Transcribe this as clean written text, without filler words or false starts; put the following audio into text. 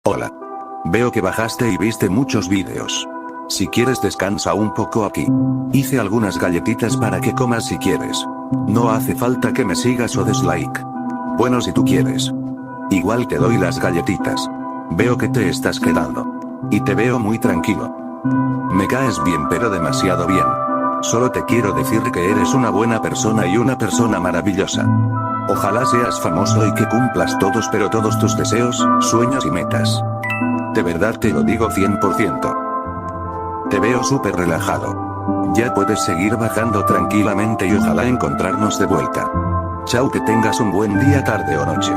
Hola. Veo que bajaste y viste muchos vídeos. Si quieres descansa un poco aquí. Hice algunas galletitas para que comas si quieres. No hace falta que me sigas o dislike. Bueno, si tú quieres. Igual te doy las galletitas. Veo que te estás quedando. Y te veo muy tranquilo. Me caes bien, pero demasiado bien. Solo te quiero decir que eres una buena persona y una persona maravillosa. Ojalá seas famoso y que cumplas todos tus deseos, sueños y metas. De verdad te lo digo 100%. Te veo súper relajado. Ya puedes seguir bajando tranquilamente y ojalá encontrarnos de vuelta. Chao, que tengas un buen día, tarde o noche.